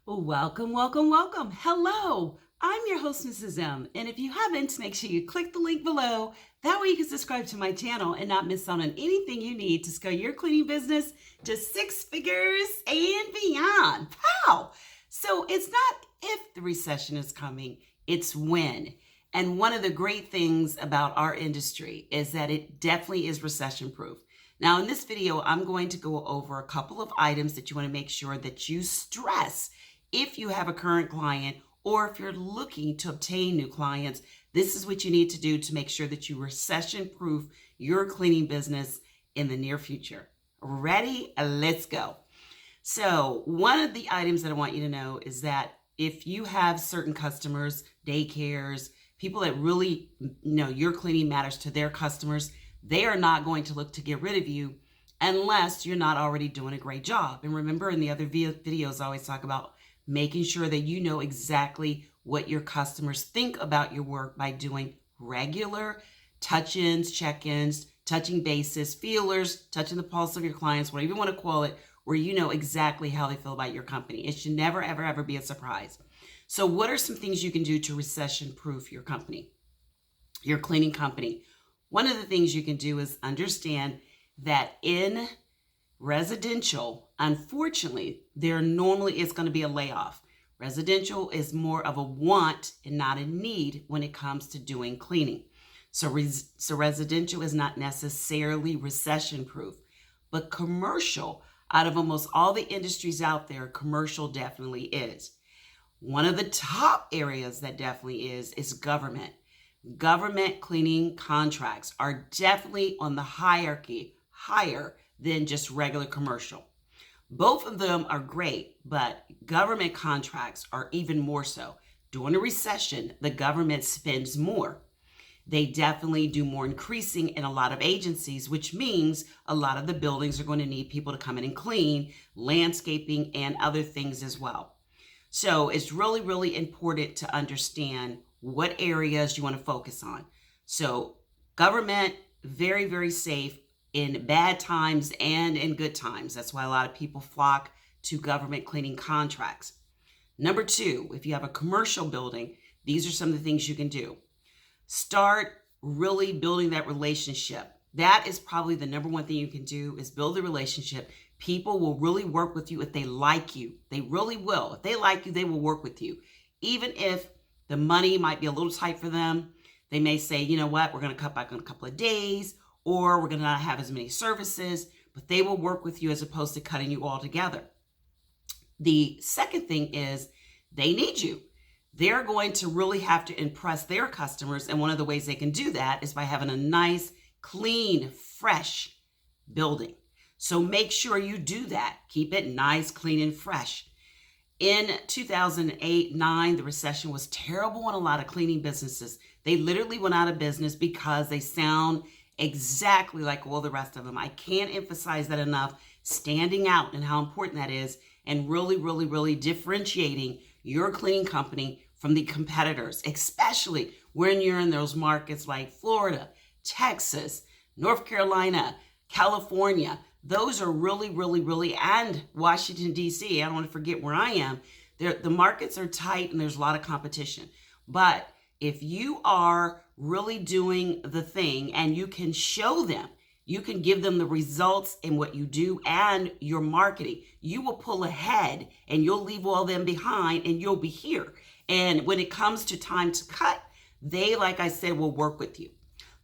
Welcome, welcome, welcome. Hello, I'm your host, Mrs. M. And if you haven't, make sure you click the link below. That way you can subscribe to my channel and not miss out on anything you need to scale your cleaning business to six figures and beyond. Pow! So it's not if the recession is coming, it's when. And one of the great things about our industry is that it definitely is recession proof. Now, in this video, I'm going to go over a couple of items that you want to make sure that you stress if you have a current client or if you're looking to obtain new clients. This is what you need to do to make sure that you recession proof your cleaning business in the near future. Ready? Let's go. So one of the items that I want you to know is that if you have certain customers, daycares, people that really know your cleaning matters to their customers, they are not going to look to get rid of you unless you're not already doing a great job. And remember, in the other videos, I always talk about making sure that you know exactly what your customers think about your work by doing regular touch-ins, check-ins, touching bases, feelers, touching the pulse of your clients, whatever you want to call it, where you know exactly how they feel about your company. It should never, ever, ever be a surprise. So what are some things you can do to recession-proof your company, your cleaning company? One of the things you can do is understand that in residential, unfortunately, there normally is going to be a layoff. Residential is more of a want and not a need when it comes to doing cleaning. So residential is not necessarily recession proof, but commercial, out of almost all the industries out there, commercial definitely is. One of the top areas that definitely is government. Government cleaning contracts are definitely on the hierarchy higher than just regular commercial. Both of them are great, but government contracts are even more so. During a recession, the government spends more. They definitely do more increasing in a lot of agencies, which means a lot of the buildings are going to need people to come in and clean, landscaping, and other things as well. So it's really, really important to understand what areas you want to focus on. So government, very, very safe in bad times and in good times. That's why a lot of people flock to government cleaning contracts. Number two, if you have a commercial building, these are some of the things you can do. Start really building that relationship. That is probably the number one thing you can do, is build the relationship. People will really work with you if they like you. They really will. If they like you, they will work with you. Even if the money might be a little tight for them, they may say, you know what, we're going to cut back on a couple of days, or we're going to not have as many services, but they will work with you as opposed to cutting you all together. The second thing is they need you. They're going to really have to impress their customers. And one of the ways they can do that is by having a nice, clean, fresh building. So make sure you do that. Keep it nice, clean, and fresh. In 2008-9, the recession was terrible on a lot of cleaning businesses. They literally went out of business because they sound exactly like all the rest of them. I can't emphasize that enough, standing out and how important that is, and really, really, really differentiating your cleaning company from the competitors, especially when you're in those markets like Florida, Texas, North Carolina, California. Those are really, really, really, and Washington, D.C. I don't want to forget where I am. The markets are tight and there's a lot of competition. But if you are really doing the thing and you can show them, you can give them the results in what you do and your marketing, you will pull ahead and you'll leave all them behind and you'll be here. And when it comes to time to cut, they, like I said, will work with you.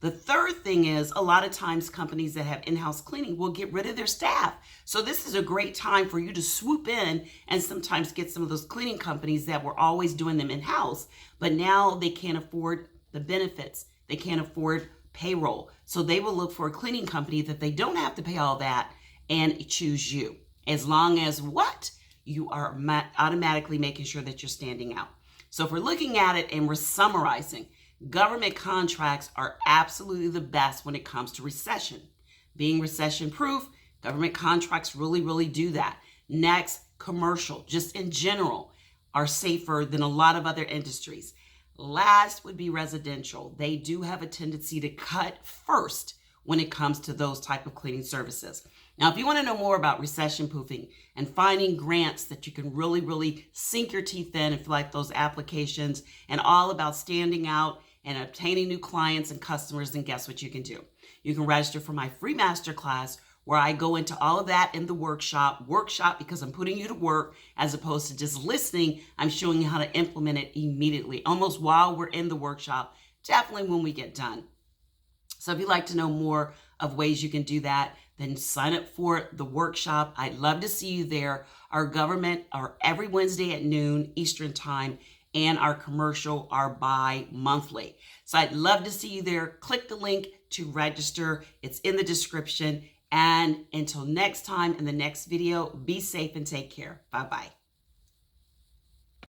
The third thing is, a lot of times companies that have in-house cleaning will get rid of their staff. So this is a great time for you to swoop in and sometimes get some of those cleaning companies that were always doing them in-house, but now they can't afford the benefits. They can't afford payroll. So they will look for a cleaning company that they don't have to pay all that and choose you. As long as what? You are automatically making sure that you're standing out. So if we're looking at it and we're summarizing, government contracts are absolutely the best when it comes to recession. Being recession proof, government contracts really, really do that. Next, commercial, just in general, are safer than a lot of other industries. Last would be residential. They do have a tendency to cut first when it comes to those type of cleaning services. Now, if you want to know more about recession proofing and finding grants that you can really sink your teeth in and fill out those applications and all about standing out and obtaining new clients and customers, then guess what you can do? You can register for my free masterclass where I go into all of that in the workshop because I'm putting you to work as opposed to just listening. I'm showing you how to implement it immediately, almost while we're in the workshop, definitely when we get done. So if you'd like to know more of ways you can do that, then sign up for the workshop. I'd love to see you there. Our government are every Wednesday at noon Eastern time, and our commercial are bi-monthly. So I'd love to see you there. Click the link to register. It's in the description. And until next time in the next video, be safe and take care. Bye-bye.